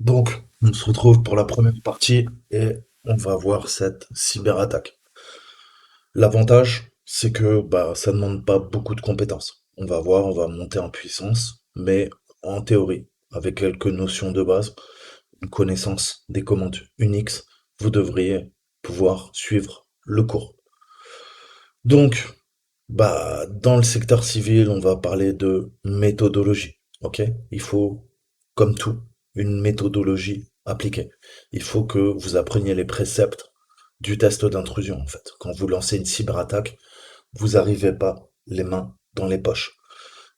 Donc, on se retrouve pour la première partie et on va voir cette cyberattaque. L'avantage, c'est que ça ne demande pas beaucoup de compétences. On va voir, on va monter en puissance, mais en théorie, avec quelques notions de base, une connaissance des commandes Unix, vous devriez pouvoir suivre le cours. Donc, dans le secteur civil, on va parler de méthodologie. Ok? Il faut, comme tout, une méthodologie appliquée. Il faut que vous appreniez les préceptes du test d'intrusion, en fait. Quand vous lancez une cyberattaque, vous n'arrivez pas les mains dans les poches.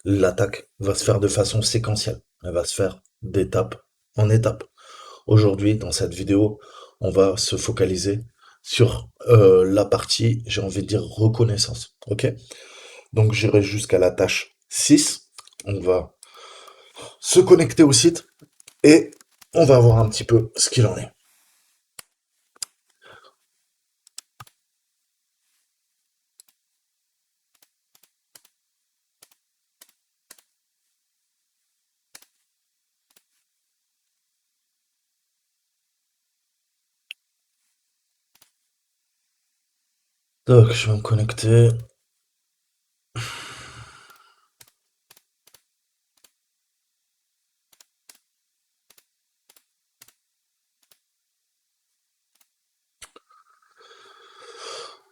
L'attaque va se faire de façon séquentielle. Elle va se faire d'étape en étape. Aujourd'hui, dans cette vidéo, on va se focaliser sur la partie, j'ai envie de dire, reconnaissance. Ok? Donc j'irai jusqu'à la tâche 6. On va se connecter au site et on va voir un petit peu ce qu'il en est. Donc je vais me connecter.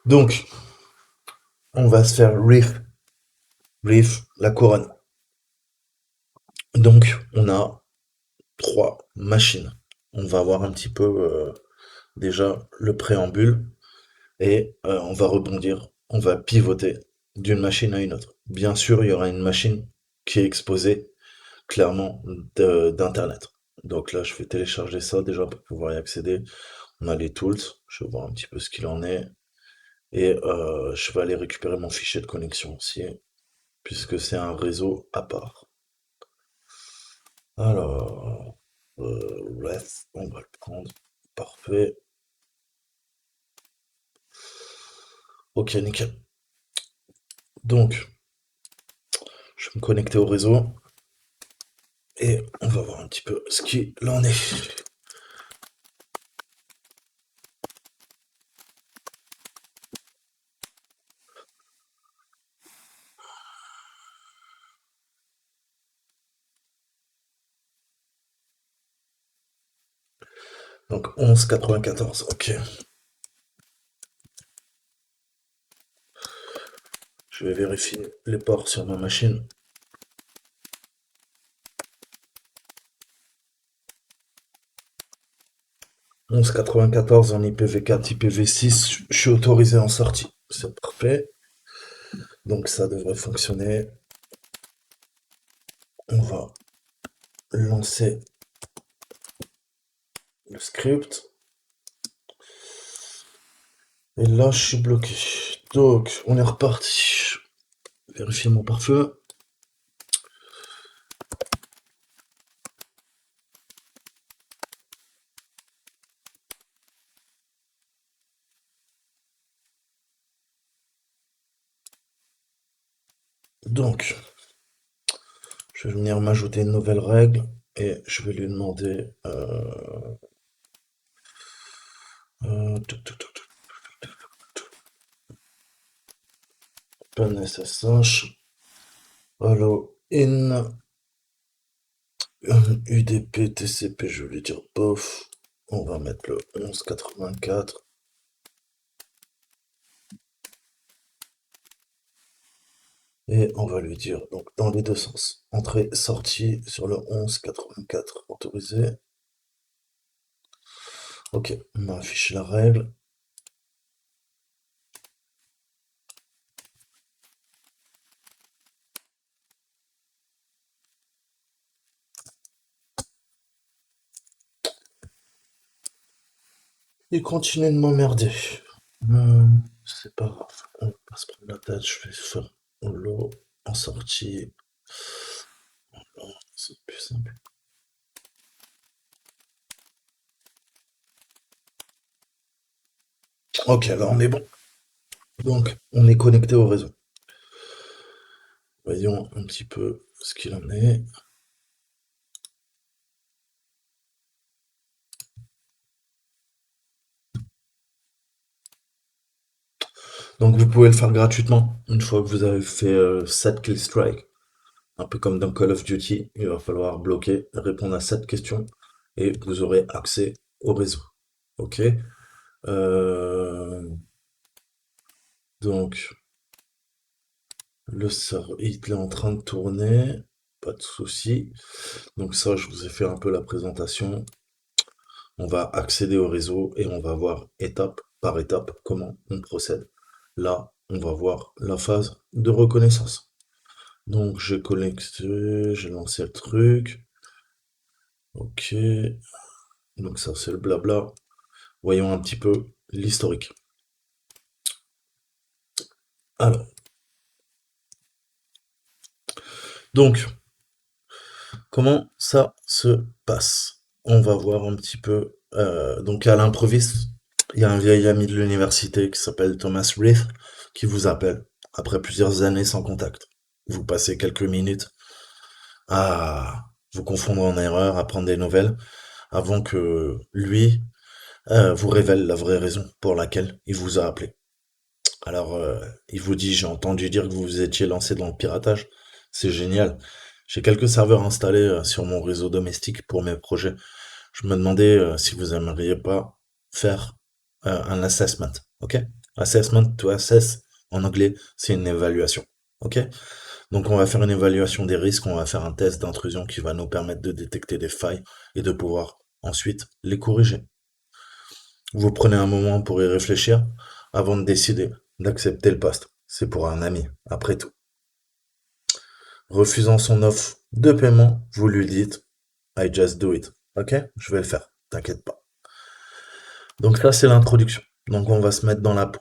Donc on va se faire Reef, la couronne. Donc on a trois machines. On va voir un petit peu déjà le préambule et on va rebondir, on va pivoter d'une machine à une autre. Bien sûr, il y aura une machine qui est exposée clairement d'Internet. Donc là, je vais télécharger ça déjà pour pouvoir y accéder. On a les tools, je vais voir un petit peu ce qu'il en est. Et je vais aller récupérer mon fichier de connexion aussi, puisque c'est un réseau à part. Alors, bref, on va le prendre. Parfait. Ok, nickel. Donc, je vais me connecter au réseau et on va voir un petit peu ce qu'il en est. Donc 11,94, ok. Je vais vérifier les ports sur ma machine. 11,94 en IPv4, IPv6, je suis autorisé en sortie. C'est parfait. Donc ça devrait fonctionner. On va lancer le script. Et là, je suis bloqué. Donc, on est reparti. Vérifier mon pare-feu. Donc, je vais venir m'ajouter une nouvelle règle et je vais lui demander open SSH, allo in, UDP, TCP, je vais lui dire bof. On va mettre le 11,84. Et on va lui dire, donc dans les deux sens, entrée, sortie sur le 11,84 autorisé. Ok, on a affiché la règle. Il continue de m'emmerder. C'est pas grave, on va pas se prendre la tête, je vais faire l'eau en sortie. Voilà, c'est plus simple. Ok, là on est bon. Donc, on est connecté au réseau. Voyons un petit peu ce qu'il en est. Donc vous pouvez le faire gratuitement une fois que vous avez fait 7 kill strike. Un peu comme dans Call of Duty, il va falloir bloquer, répondre à 7 questions et vous aurez accès au réseau. Ok. Euh, donc le serveur, il est en train de tourner, pas de souci. Donc ça, je vous ai fait un peu la présentation. On va accéder au réseau et on va voir étape par étape comment on procède. Là, on va voir la phase de reconnaissance. Donc j'ai connecté, j'ai lancé le truc. Ok, donc ça c'est le blabla. Voyons un petit peu l'historique. Alors, donc, comment ça se passe? On va voir un petit peu. Donc à l'improviste, il y a un vieil ami de l'université qui s'appelle Thomas Reith qui vous appelle après plusieurs années sans contact. Vous passez quelques minutes à vous confondre en erreur, à prendre des nouvelles, avant que lui vous révèle la vraie raison pour laquelle il vous a appelé. Alors, il vous dit, j'ai entendu dire que vous vous étiez lancé dans le piratage. C'est génial. J'ai quelques serveurs installés sur mon réseau domestique pour mes projets. Je me demandais si vous aimeriez pas faire un assessment, ok? Assessment to assess, en anglais, c'est une évaluation, ok? Donc on va faire une évaluation des risques, on va faire un test d'intrusion qui va nous permettre de détecter des failles et de pouvoir ensuite les corriger. Vous prenez un moment pour y réfléchir avant de décider d'accepter le poste. C'est pour un ami, après tout. Refusant son offre de paiement, vous lui dites I just do it. Ok? Je vais le faire. T'inquiète pas. Donc ça, c'est l'introduction. Donc on va se mettre dans la peau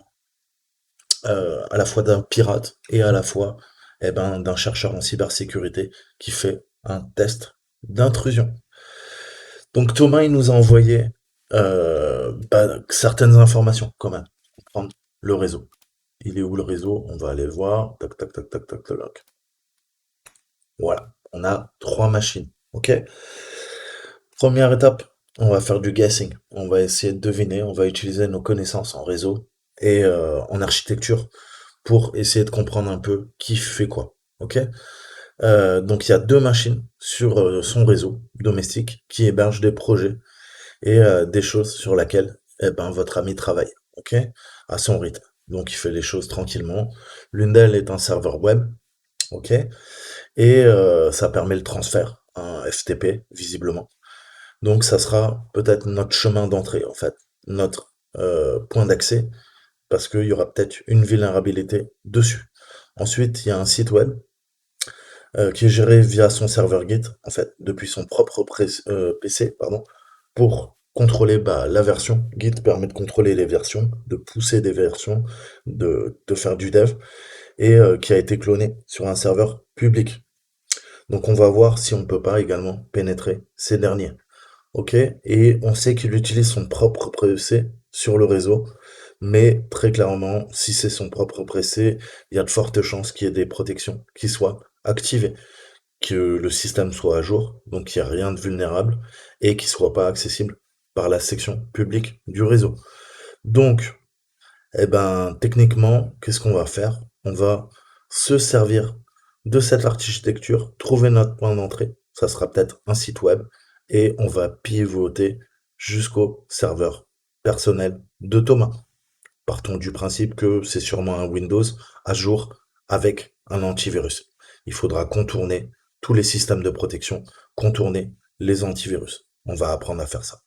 à la fois d'un pirate et à la fois d'un chercheur en cybersécurité qui fait un test d'intrusion. Donc Thomas, il nous a envoyé certaines informations quand même. Comprendre le réseau. Il est où le réseau? On va aller le voir. Tac, tac, tac, tac, tac, tac. Voilà. On a trois machines. Ok? Première étape, on va faire du guessing. On va essayer de deviner. On va utiliser nos connaissances en réseau et en architecture pour essayer de comprendre un peu qui fait quoi. Ok? Donc il y a deux machines sur son réseau domestique qui hébergent des projets et des choses sur lesquelles votre ami travaille, ok, à son rythme. Donc il fait les choses tranquillement. L'une d'elles est un serveur web, ok, et ça permet le transfert, un FTP visiblement. Donc ça sera peut-être notre chemin d'entrée en fait, notre point d'accès, parce qu'il y aura peut-être une vulnérabilité dessus. Ensuite, il y a un site web qui est géré via son serveur Git, en fait, depuis son propre PC, pardon, pour contrôler la version. Git permet de contrôler les versions, de pousser des versions, de faire du dev, et qui a été cloné sur un serveur public. Donc on va voir si on peut pas également pénétrer ces derniers. Ok? Et on sait qu'il utilise son propre PC sur le réseau, mais très clairement, si c'est son propre PC, il y a de fortes chances qu'il y ait des protections qui soient activées, que le système soit à jour, donc qu'il n'y a rien de vulnérable, et qu'il soit pas accessible par la section publique du réseau. Donc, techniquement, qu'est-ce qu'on va faire? On va se servir de cette architecture, trouver notre point d'entrée, ça sera peut-être un site web, et on va pivoter jusqu'au serveur personnel de Thomas. Partons du principe que c'est sûrement un Windows à jour avec un antivirus. Il faudra contourner tous les systèmes de protection, contourner les antivirus. On va apprendre à faire ça.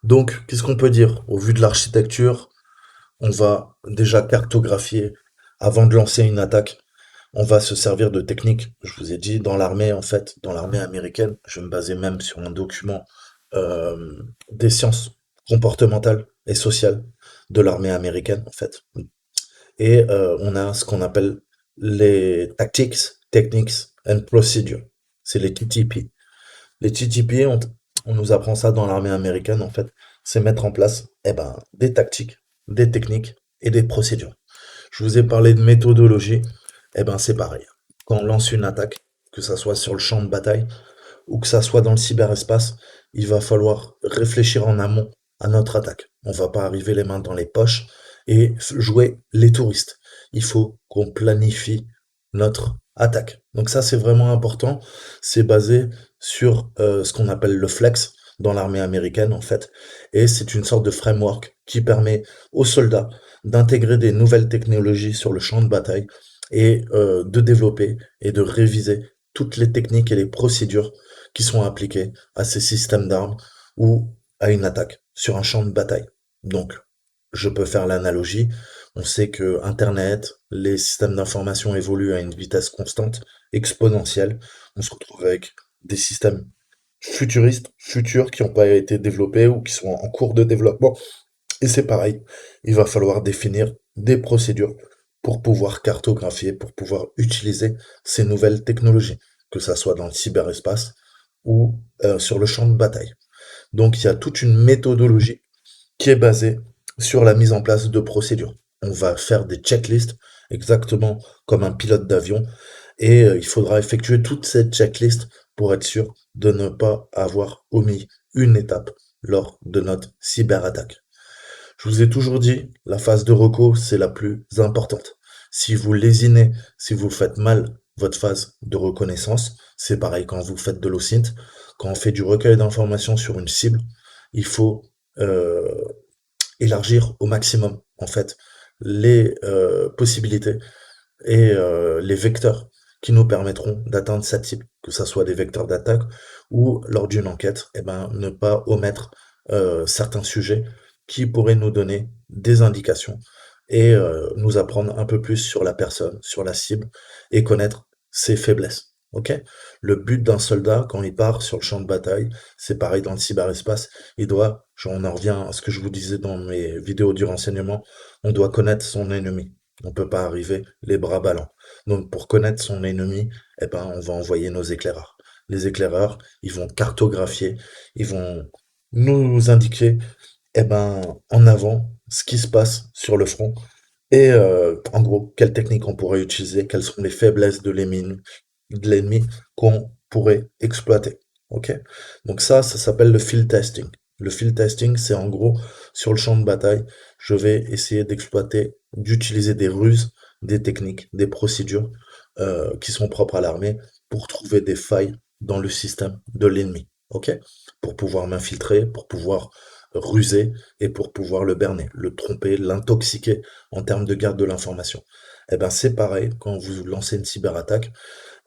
Donc, qu'est-ce qu'on peut dire? Au vu de l'architecture, on va déjà cartographier avant de lancer une attaque. On va se servir de techniques. Je vous ai dit, dans l'armée, en fait, dans l'armée américaine, je vais me baser même sur un document euh, des sciences comportementales et sociales de l'armée américaine, en fait. Et on a ce qu'on appelle les tactics, techniques and procedures. C'est les TTP. Les TTP, on nous apprend ça dans l'armée américaine, en fait. C'est mettre en place des tactiques, des techniques et des procédures. Je vous ai parlé de méthodologie, c'est pareil. Quand on lance une attaque, que ça soit sur le champ de bataille ou que ça soit dans le cyberespace, il va falloir réfléchir en amont à notre attaque. On va pas arriver les mains dans les poches et jouer les touristes. Il faut qu'on planifie notre attaque. Donc ça, c'est vraiment important. C'est basé sur ce qu'on appelle le flex dans l'armée américaine, en fait. Et c'est une sorte de framework qui permet aux soldats d'intégrer des nouvelles technologies sur le champ de bataille et de développer et de réviser toutes les techniques et les procédures qui sont appliquées à ces systèmes d'armes ou à une attaque sur un champ de bataille. Donc, je peux faire l'analogie. On sait que Internet, les systèmes d'information évoluent à une vitesse constante, exponentielle. On se retrouve avec des systèmes futuristes, futurs, qui n'ont pas été développés ou qui sont en cours de développement. Et c'est pareil, il va falloir définir des procédures pour pouvoir cartographier, pour pouvoir utiliser ces nouvelles technologies, que ça soit dans le cyberespace ou sur le champ de bataille. Donc il y a toute une méthodologie qui est basée sur la mise en place de procédures. On va faire des checklists exactement comme un pilote d'avion et il faudra effectuer toute cette checklist pour être sûr de ne pas avoir omis une étape lors de notre cyberattaque. Je vous ai toujours dit, la phase de reco, c'est la plus importante. Si vous lésinez, si vous faites mal votre phase de reconnaissance, c'est pareil quand vous faites de l'OSINT, quand on fait du recueil d'informations sur une cible, il faut euh, élargir au maximum, en fait, les possibilités et les vecteurs qui nous permettront d'atteindre cette cible, que ce soit des vecteurs d'attaque ou lors d'une enquête, eh ben, ne pas omettre certains sujets qui pourraient nous donner des indications et nous apprendre un peu plus sur la personne, sur la cible et connaître ses faiblesses. Ok? Le but d'un soldat, quand il part sur le champ de bataille, c'est pareil dans le cyberespace, on en revient à ce que je vous disais dans mes vidéos du renseignement, on doit connaître son ennemi. On peut pas arriver les bras ballants. Donc pour connaître son ennemi, eh ben, on va envoyer nos éclaireurs. Les éclaireurs, ils vont cartographier, ils vont nous indiquer eh ben, en avant ce qui se passe sur le front et en gros, quelles techniques on pourrait utiliser, quelles sont les faiblesses de l'ennemi qu'on pourrait exploiter. Ok? Donc ça s'appelle le field testing. Le field testing, c'est en gros, sur le champ de bataille, je vais essayer d'exploiter, d'utiliser des ruses, des techniques, des procédures qui sont propres à l'armée pour trouver des failles dans le système de l'ennemi. Ok? Pour pouvoir m'infiltrer, pour pouvoir ruser et pour pouvoir le berner, le tromper, l'intoxiquer en termes de garde de l'information. Eh ben, c'est pareil quand vous lancez une cyberattaque,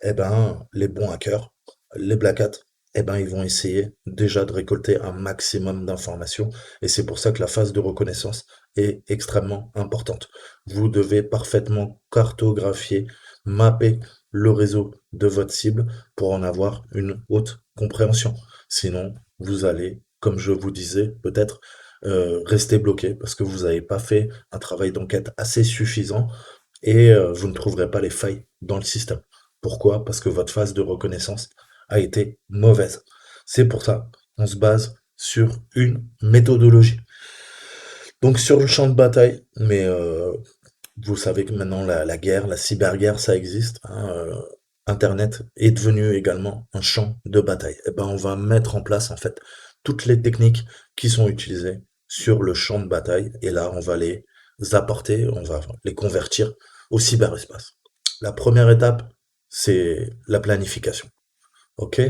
eh ben, les bons hackers, les black hats, eh ben, ils vont essayer déjà de récolter un maximum d'informations. Et c'est pour ça que la phase de reconnaissance est extrêmement importante. Vous devez parfaitement cartographier, mapper le réseau de votre cible pour en avoir une haute compréhension. Sinon, vous allez, comme je vous disais, peut-être rester bloqué parce que vous n'avez pas fait un travail d'enquête assez suffisant et vous ne trouverez pas les failles dans le système. Pourquoi? Parce que votre phase de reconnaissance a été mauvaise. C'est pour ça qu'on se base sur une méthodologie. Donc sur le champ de bataille, mais vous savez que maintenant la guerre, la cyberguerre, ça existe, hein, Internet est devenu également un champ de bataille. Et ben on va mettre en place en fait toutes les techniques qui sont utilisées sur le champ de bataille et là on va les apporter, on va les convertir au cyberespace. La première étape, c'est la planification. Ok?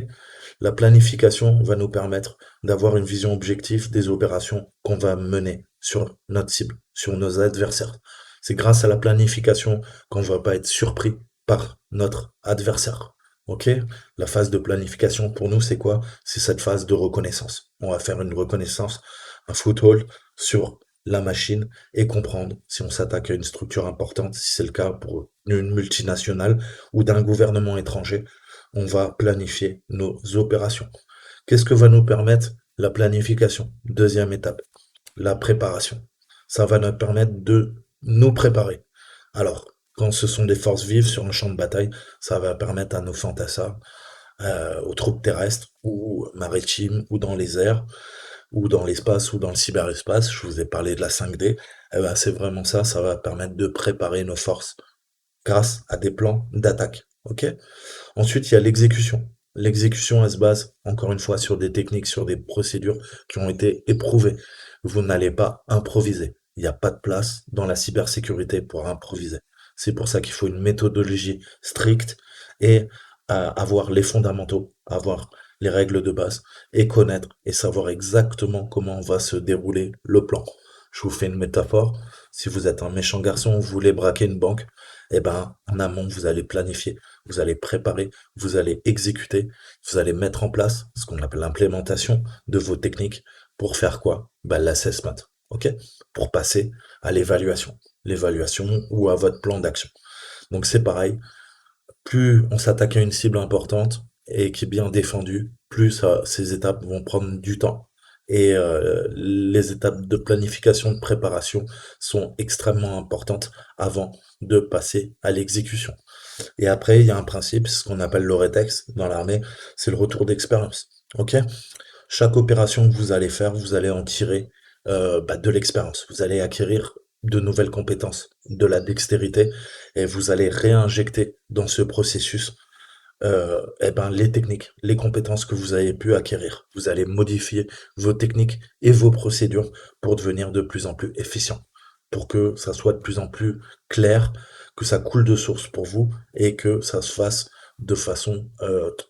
La planification va nous permettre d'avoir une vision objective des opérations qu'on va mener sur notre cible, sur nos adversaires. C'est grâce à la planification qu'on ne va pas être surpris par notre adversaire. Ok? La phase de planification pour nous, c'est quoi? C'est cette phase de reconnaissance. On va faire une reconnaissance, un foothold sur la machine et comprendre si on s'attaque à une structure importante, si c'est le cas pour une multinationale ou d'un gouvernement étranger, on va planifier nos opérations. Qu'est-ce que va nous permettre la planification? Deuxième étape, la préparation. Ça va nous permettre de nous préparer. Alors, quand ce sont des forces vives sur un champ de bataille, ça va permettre à nos fantassins, aux troupes terrestres ou maritimes ou dans les airs ou dans l'espace ou dans le cyberespace, je vous ai parlé de la 5D, eh ben, c'est vraiment ça, ça va permettre de préparer nos forces grâce à des plans d'attaque. Ok? Ensuite, il y a l'exécution. L'exécution, elle se base, encore une fois, sur des techniques, sur des procédures qui ont été éprouvées. Vous n'allez pas improviser. Il n'y a pas de place dans la cybersécurité pour improviser. C'est pour ça qu'il faut une méthodologie stricte et avoir les fondamentaux, avoir les règles de base et connaître et savoir exactement comment va se dérouler le plan. Je vous fais une métaphore. Si vous êtes un méchant garçon, vous voulez braquer une banque, eh ben, en amont, vous allez planifier, vous allez préparer, vous allez exécuter, vous allez mettre en place ce qu'on appelle l'implémentation de vos techniques pour faire quoi? Ben, l'assessment. OK? Pour passer à l'évaluation. L'évaluation ou à votre plan d'action. Donc c'est pareil, plus on s'attaque à une cible importante et qui est bien défendue, plus ces étapes vont prendre du temps. Et les étapes de planification, de préparation sont extrêmement importantes avant de passer à l'exécution. Et après, il y a un principe, ce qu'on appelle l'ORETEX dans l'armée, c'est le retour d'expérience. Ok? Chaque opération que vous allez faire, vous allez en tirer de l'expérience. Vous allez acquérir de nouvelles compétences, de la dextérité, et vous allez réinjecter dans ce processus les techniques, les compétences que vous avez pu acquérir. Vous allez modifier vos techniques et vos procédures pour devenir de plus en plus efficient, pour que ça soit de plus en plus clair, que ça coule de source pour vous et que ça se fasse de façon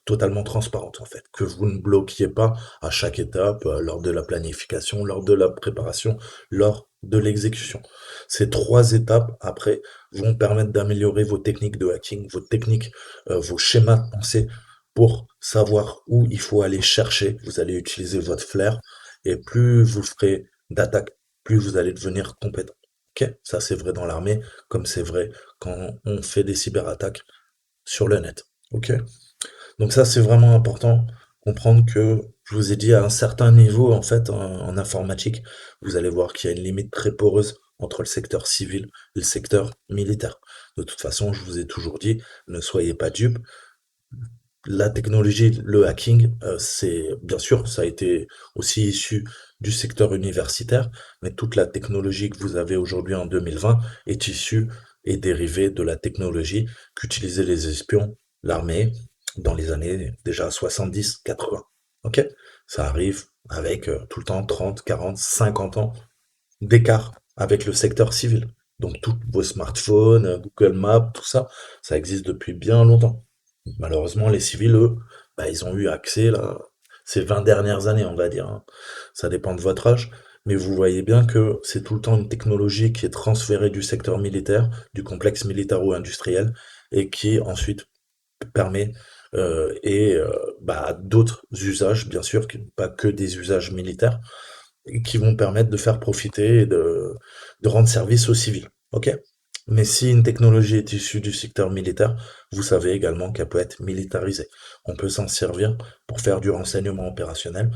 totalement transparente en fait, que vous ne bloquiez pas à chaque étape, lors de la planification, lors de la préparation, lors de l'exécution. Ces trois étapes après vont permettre d'améliorer vos techniques de hacking, vos techniques, vos schémas de pensée pour savoir où il faut aller chercher. Vous allez utiliser votre flair et plus vous ferez d'attaques, plus vous allez devenir compétent. Ok? Ça, c'est vrai dans l'armée, comme c'est vrai quand on fait des cyberattaques sur le net. Ok? Donc ça, c'est vraiment important. Comprendre que, je vous ai dit, à un certain niveau, en fait, en informatique, vous allez voir qu'il y a une limite très poreuse entre le secteur civil et le secteur militaire. De toute façon, je vous ai toujours dit, ne soyez pas dupes. La technologie, le hacking, c'est bien sûr, ça a été aussi issu du secteur universitaire, mais toute la technologie que vous avez aujourd'hui en 2020 est issue et dérivée de la technologie qu'utilisaient les espions, l'armée, dans les années déjà 70-80. Ok? Ça arrive avec tout le temps 30, 40, 50 ans d'écart avec le secteur civil. Donc tous vos smartphones, Google Maps, tout ça, ça existe depuis bien longtemps. Malheureusement, les civils, eux, ils ont eu accès là, ces 20 dernières années, on va dire, hein. Ça dépend de votre âge, mais vous voyez bien que c'est tout le temps une technologie qui est transférée du secteur militaire, du complexe militaro-industriel, et qui ensuite permet d'autres usages, bien sûr, pas que des usages militaires, et qui vont permettre de faire profiter et de rendre service aux civils. Ok? Mais si une technologie est issue du secteur militaire, vous savez également qu'elle peut être militarisée. On peut s'en servir pour faire du renseignement opérationnel,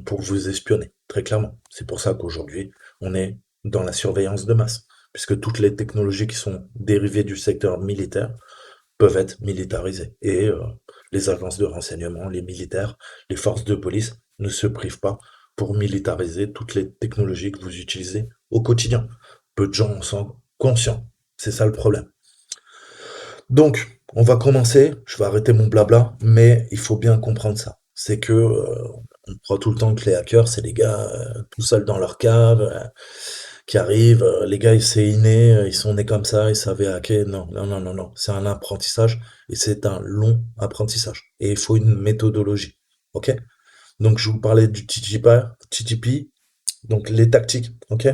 pour vous espionner, très clairement. C'est pour ça qu'aujourd'hui, on est dans la surveillance de masse, puisque toutes les technologies qui sont dérivées du secteur militaire peuvent être militarisées. Et les agences de renseignement, les militaires, les forces de police ne se privent pas pour militariser toutes les technologies que vous utilisez au quotidien. Peu de gens en sont conscients. C'est ça le problème. Donc, on va commencer. Je vais arrêter mon blabla, mais il faut bien comprendre ça. C'est que on croit tout le temps que les hackers, c'est des gars tout seuls dans leur cave, qui arrivent. Les gars, c'est inné, ils sont nés comme ça, ils savaient hacker. Non, non, non, non, non. C'est un apprentissage et c'est un long apprentissage. Et il faut une méthodologie. Ok? Donc, je vous parlais du TTP, donc les tactiques. Ok?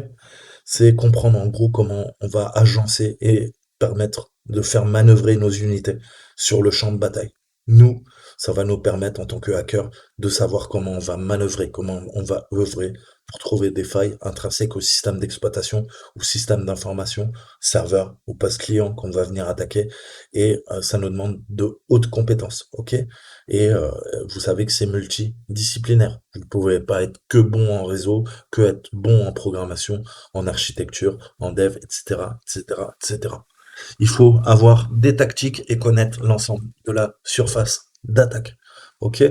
C'est comprendre en gros comment on va agencer et permettre de faire manœuvrer nos unités sur le champ de bataille. Nous, ça va nous permettre en tant que hacker de savoir comment on va manœuvrer, comment on va œuvrer pour trouver des failles intrinsèques au système d'exploitation ou système d'information, serveur ou poste client qu'on va venir attaquer. Et ça nous demande de hautes compétences, ok? Et vous savez que c'est multidisciplinaire. Vous ne pouvez pas être que bon en réseau, que être bon en programmation, en architecture, en dev, etc., etc., etc. Il faut avoir des tactiques et connaître l'ensemble de la surface d'attaque. Ok?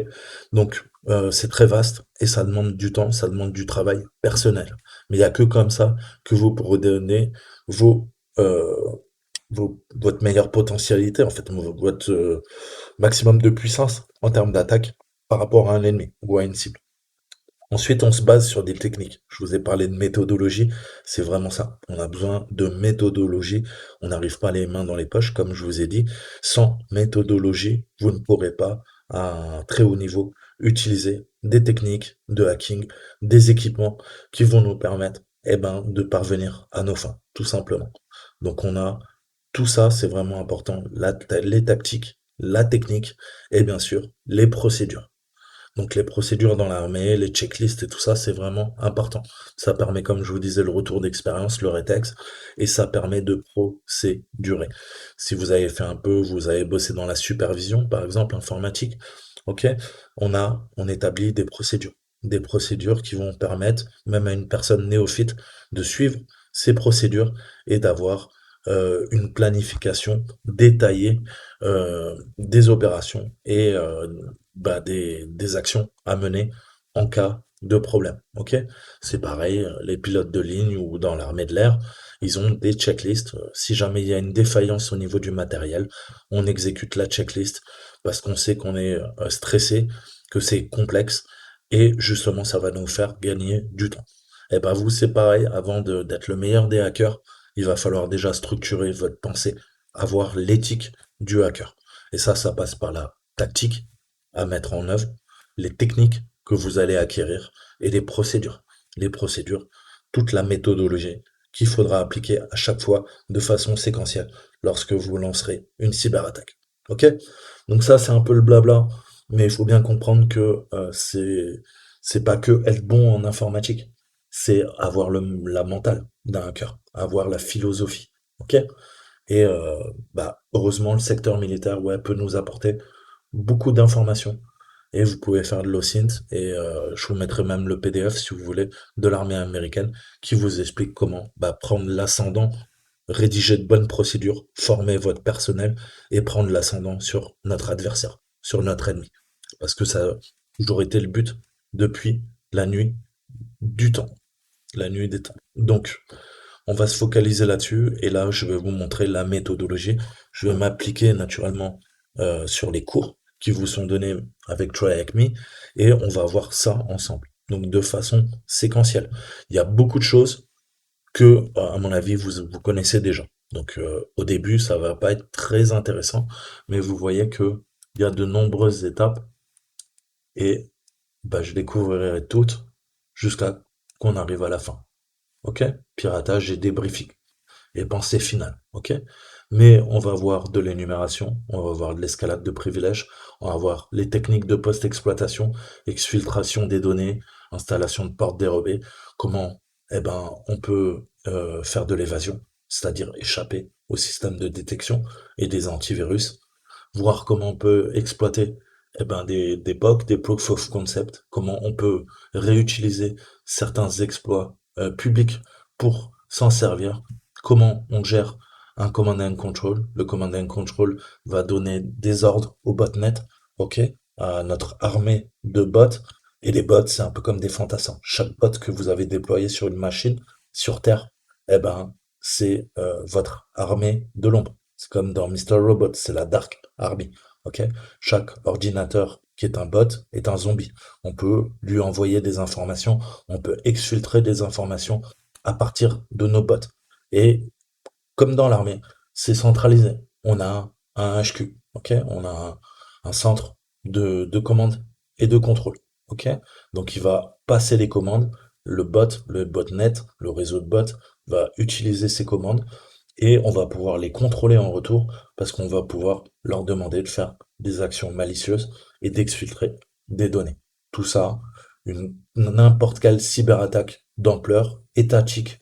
Donc, c'est très vaste et ça demande du temps, ça demande du travail personnel. Mais il n'y a que comme ça que vous pourrez donner vos, euh, votre meilleure potentialité, en fait, votre maximum de puissance en termes d'attaque par rapport à un ennemi ou à une cible. Ensuite, on se base sur des techniques. Je vous ai parlé de méthodologie, c'est vraiment ça. On a besoin de méthodologie. On n'arrive pas les mains dans les poches, comme je vous ai dit. Sans méthodologie, vous ne pourrez pas, à un très haut niveau, utiliser des techniques de hacking, des équipements qui vont nous permettre, de parvenir à nos fins, tout simplement. Donc on a tout ça, c'est vraiment important. Les tactiques, la technique et bien sûr les procédures. Donc les procédures dans l'armée, les checklists et tout ça, c'est vraiment important. Ça permet, comme je vous disais, le retour d'expérience, le rétex, et ça permet de procédurer. Si vous avez fait un peu, vous avez bossé dans la supervision, par exemple, informatique, ok, on établit des procédures qui vont permettre, même à une personne néophyte, de suivre ces procédures et d'avoir une planification détaillée des opérations et des actions à mener en cas de problème. Ok? C'est pareil, les pilotes de ligne ou dans l'armée de l'air, ils ont des checklists. Si jamais il y a une défaillance au niveau du matériel, on exécute la checklist parce qu'on sait qu'on est stressé, que c'est complexe et justement ça va nous faire gagner du temps. Et ben vous, c'est pareil, d'être le meilleur des hackers, il va falloir déjà structurer votre pensée, avoir l'éthique du hacker. Et ça passe par la tactique à mettre en œuvre, les techniques que vous allez acquérir et les procédures. Les procédures, toute la méthodologie qu'il faudra appliquer à chaque fois de façon séquentielle lorsque vous lancerez une cyberattaque. Ok? Donc ça, c'est un peu le blabla, mais il faut bien comprendre que c'est pas que être bon en informatique, c'est avoir la mentale d'un hacker, avoir la philosophie. Ok? Et heureusement, le secteur militaire, ouais, peut nous apporter beaucoup d'informations. Et vous pouvez faire de l'OSINT, et je vous mettrai même le PDF, si vous voulez, de l'armée américaine, qui vous explique comment prendre l'ascendant, rédiger de bonnes procédures, former votre personnel, et prendre l'ascendant sur notre adversaire, sur notre ennemi. Parce que ça a toujours été le but depuis la nuit du temps, la nuit des temps. Donc, on va se focaliser là-dessus et là, je vais vous montrer la méthodologie. Je vais m'appliquer naturellement sur les cours qui vous sont donnés avec Try Avec Me et on va voir ça ensemble. Donc de façon séquentielle. Il y a beaucoup de choses que, à mon avis, vous connaissez déjà. Donc au début, ça va pas être très intéressant, mais vous voyez que il y a de nombreuses étapes et je découvrirai toutes jusqu'à qu'on arrive à la fin. Ok? Piratage et débriefing et pensée finale, ok? Mais on va voir de l'énumération, on va voir de l'escalade de privilèges, on va voir les techniques de post-exploitation, exfiltration des données, installation de portes dérobées, comment on peut faire de l'évasion, c'est-à-dire échapper au système de détection et des antivirus, voir comment on peut exploiter des POC, des Proof of Concept, comment on peut réutiliser certains exploits publics pour s'en servir, comment on gère un command and control. Le command and control va donner des ordres au botnet, ok, à notre armée de bots. Et les bots, c'est un peu comme des fantassins. Chaque bot que vous avez déployé sur une machine, sur Terre, c'est votre armée de l'ombre. C'est comme dans Mr. Robot, c'est la Dark Army. Ok? Chaque ordinateur qui est un bot est un zombie. On peut lui envoyer des informations, on peut exfiltrer des informations à partir de nos bots. Et comme dans l'armée, c'est centralisé. On a un HQ, ok? On a un centre de commande et de contrôle, ok? Donc il va passer les commandes, le botnet, le réseau de bots va utiliser ces commandes et on va pouvoir les contrôler en retour parce qu'on va pouvoir leur demander de faire des actions malicieuses et d'exfiltrer des données. Tout ça, n'importe quelle cyberattaque d'ampleur étatique,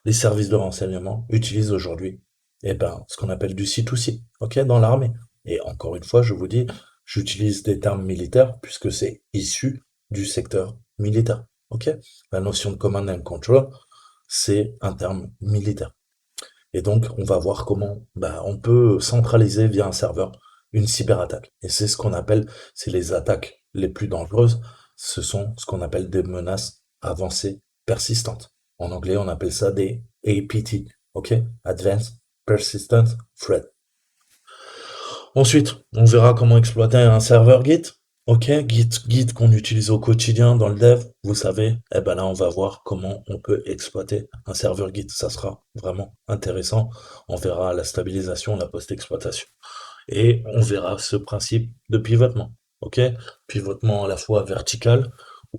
les services de renseignement utilisent aujourd'hui ce qu'on appelle du C2C, ok, dans l'armée. Et encore une fois, je vous dis, j'utilise des termes militaires puisque c'est issu du secteur militaire. Ok? La notion de command and control, c'est un terme militaire. Et donc, on va voir comment on peut centraliser via un serveur une cyberattaque. Et c'est ce qu'on appelle, c'est les attaques les plus dangereuses. Ce sont ce qu'on appelle des menaces avancées persistantes. En anglais, on appelle ça des APT. OK? Advanced Persistent Threat. Ensuite, on verra comment exploiter un serveur Git. Ok, guide qu'on utilise au quotidien dans le dev, vous savez, eh ben là, on va voir comment on peut exploiter un serveur Git. Ça sera vraiment intéressant. On verra la stabilisation, la post-exploitation. Et on verra ce principe de pivotement. Ok? Pivotement à la fois vertical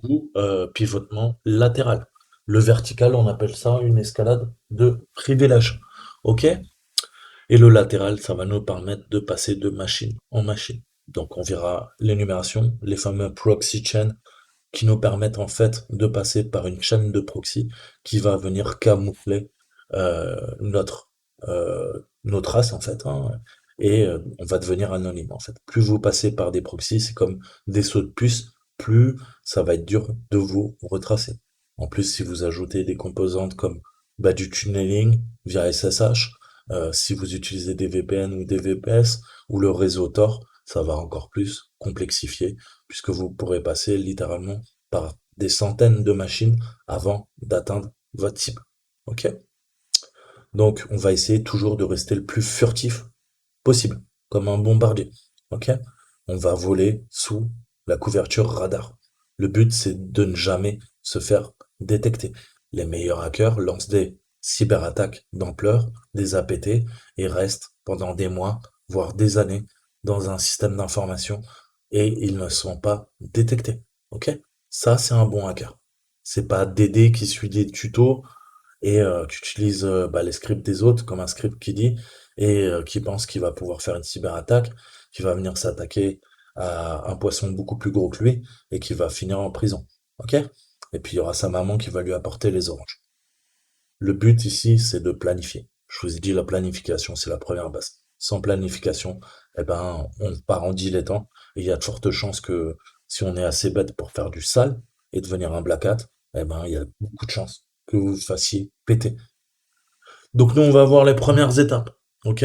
ou pivotement latéral. Le vertical, on appelle ça une escalade de privilèges. Ok? Et le latéral, ça va nous permettre de passer de machine en machine. Donc on verra l'énumération, les fameux proxy chains qui nous permettent en fait de passer par une chaîne de proxy qui va venir camoufler nos traces en fait, hein, et on va devenir anonyme en fait. Plus vous passez par des proxys, c'est comme des sauts de puce, plus ça va être dur de vous retracer. En plus, si vous ajoutez des composantes comme bah, du tunneling via SSH, si vous utilisez des VPN ou des VPS ou le réseau Tor, ça va encore plus complexifier puisque vous pourrez passer littéralement par des centaines de machines avant d'atteindre votre cible. Ok? Donc, on va essayer toujours de rester le plus furtif possible, comme un bombardier. Ok? On va voler sous la couverture radar. Le but, c'est de ne jamais se faire détecter. Les meilleurs hackers lancent des cyberattaques d'ampleur, des APT, et restent pendant des mois, voire des années, dans un système d'information, et ils ne sont pas détectés. Ok? Ça, c'est un bon hacker. C'est pas Dédé qui suit des tutos et qui utilise bah, les scripts des autres comme un script qui dit et qui pense qu'il va pouvoir faire une cyberattaque, qui va venir s'attaquer à un poisson beaucoup plus gros que lui et qui va finir en prison. Ok? Et puis il y aura sa maman qui va lui apporter les oranges. Le but ici, c'est de planifier. Je vous ai dit, la planification, c'est la première base. Sans planification, eh ben, on part en dilettant et il y a de fortes chances que si on est assez bête pour faire du sale et devenir un black hat, eh ben, il y a beaucoup de chances que vous vous fassiez péter. Donc nous, on va voir les premières étapes. Ok?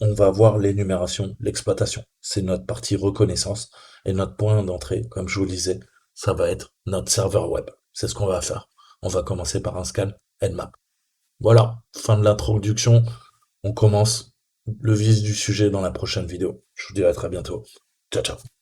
On va voir l'énumération, l'exploitation. C'est notre partie reconnaissance et notre point d'entrée, comme je vous le disais, ça va être notre serveur web. C'est ce qu'on va faire. On va commencer par un scan Nmap. Voilà, fin de l'introduction. On commence le vif du sujet dans la prochaine vidéo. Je vous dis à très bientôt. Ciao, ciao.